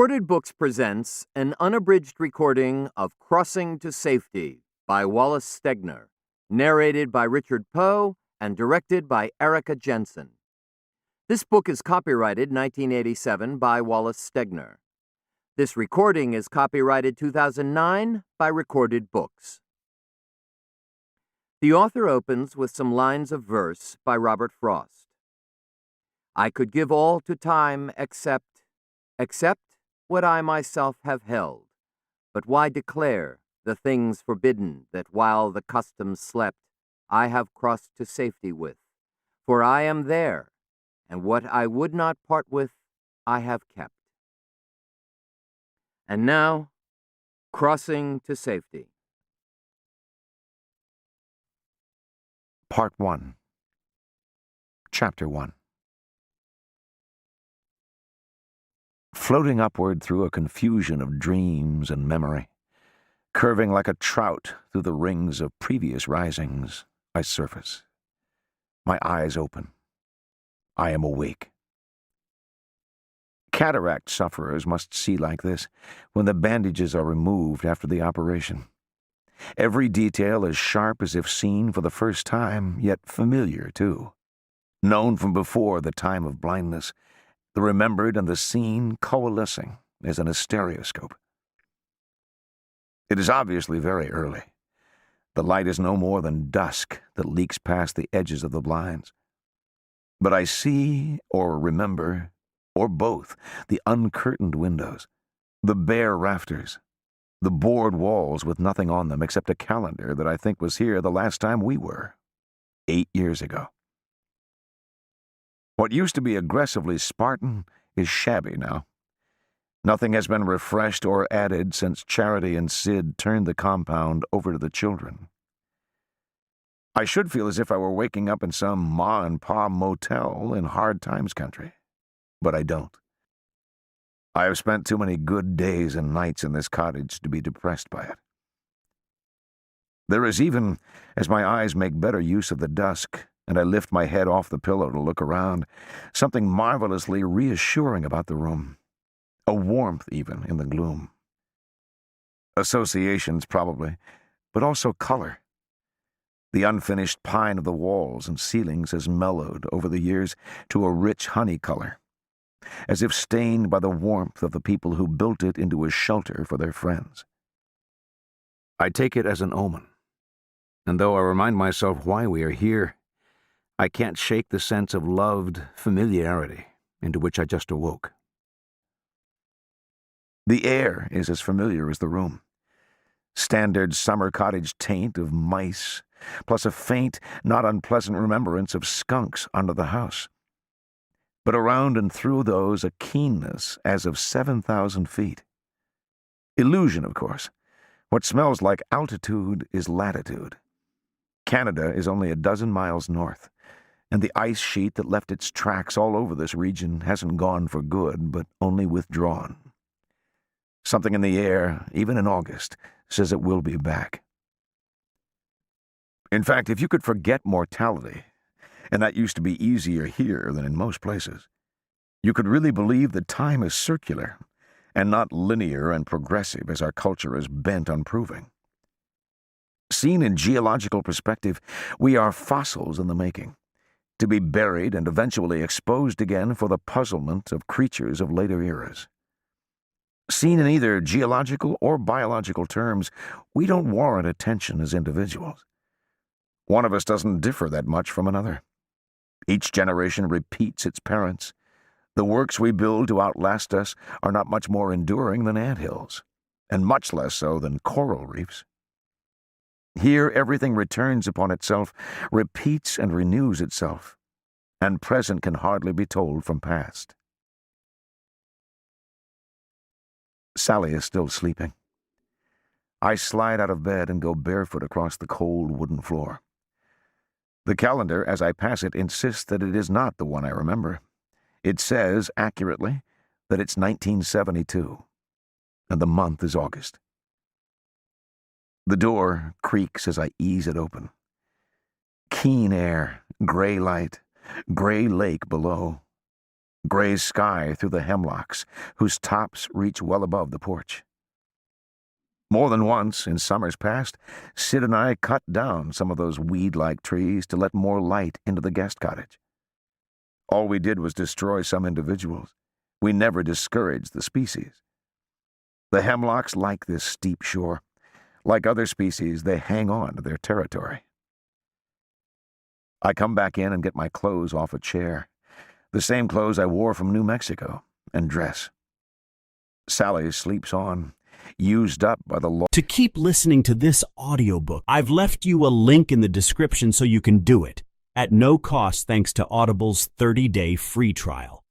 Recorded Books presents an unabridged recording of Crossing to Safety by Wallace Stegner, narrated by Richard Poe and directed by Erica Jensen. This book is copyrighted 1987 by Wallace Stegner. This recording is copyrighted 2009 by Recorded Books. The author opens with some lines of verse by Robert Frost. I could give all to time except what I myself have held. But why declare the things forbidden that while the customs slept, I have crossed to safety with? For I am there, and what I would not part with, I have kept. And now, Crossing to Safety. Part 1. Chapter 1. Floating upward through a confusion of dreams and memory, curving like a trout through the rings of previous risings, I surface. My eyes open. I am awake. Cataract sufferers must see like this when the bandages are removed after the operation. Every detail as sharp as if seen for the first time, yet familiar too. Known from before the time of blindness, the remembered and the seen coalescing as in a stereoscope. It is obviously very early. The light is no more than dusk that leaks past the edges of the blinds. But I see, or remember, or both, the uncurtained windows, the bare rafters, the board walls with nothing on them except a calendar that I think was here the last time we were, 8 years ago. What used to be aggressively Spartan is shabby now. Nothing has been refreshed or added since Charity and Sid turned the compound over to the children. I should feel as if I were waking up in some ma-and-pa motel in Hard Times country, but I don't. I have spent too many good days and nights in this cottage to be depressed by it. There is even, as my eyes make better use of the dusk, and I lift my head off the pillow to look around, something marvelously reassuring about the room. A warmth, even, in the gloom. Associations, probably, but also color. The unfinished pine of the walls and ceilings has mellowed over the years to a rich honey color, as if stained by the warmth of the people who built it into a shelter for their friends. I take it as an omen, and though I remind myself why we are here, I can't shake the sense of loved familiarity into which I just awoke. The air is as familiar as the room. Standard summer cottage taint of mice, plus a faint, not unpleasant remembrance of skunks under the house. But around and through those a keenness as of 7,000 feet. Illusion, of course. What smells like altitude is latitude. Canada is only a dozen miles north, and the ice sheet that left its tracks all over this region hasn't gone for good, but only withdrawn. Something in the air, even in August, says it will be back. In fact, if you could forget mortality, and that used to be easier here than in most places, you could really believe that time is circular, and not linear and progressive as our culture is bent on proving. Seen in geological perspective, we are fossils in the making, to be buried and eventually exposed again for the puzzlement of creatures of later eras. Seen in either geological or biological terms, we don't warrant attention as individuals. One of us doesn't differ that much from another. Each generation repeats its parents. The works we build to outlast us are not much more enduring than anthills, and much less so than coral reefs. Here everything returns upon itself, repeats and renews itself, and present can hardly be told from past. Sally is still sleeping. I slide out of bed and go barefoot across the cold wooden floor. The calendar, as I pass it, insists that it is not the one I remember. It says, accurately, that it's 1972, and the month is August. The door creaks as I ease it open. Keen air, gray light, gray lake below. Gray sky through the hemlocks, whose tops reach well above the porch. More than once, in summers past, Sid and I cut down some of those weed-like trees to let more light into the guest cottage. All we did was destroy some individuals. We never discouraged the species. The hemlocks like this steep shore. Like other species, they hang on to their territory. I come back in and get my clothes off a chair, the same clothes I wore from New Mexico, and dress. Sally sleeps on, used up by the To keep listening to this audiobook, I've left you a link in the description so you can do it, at no cost thanks to Audible's 30-day free trial.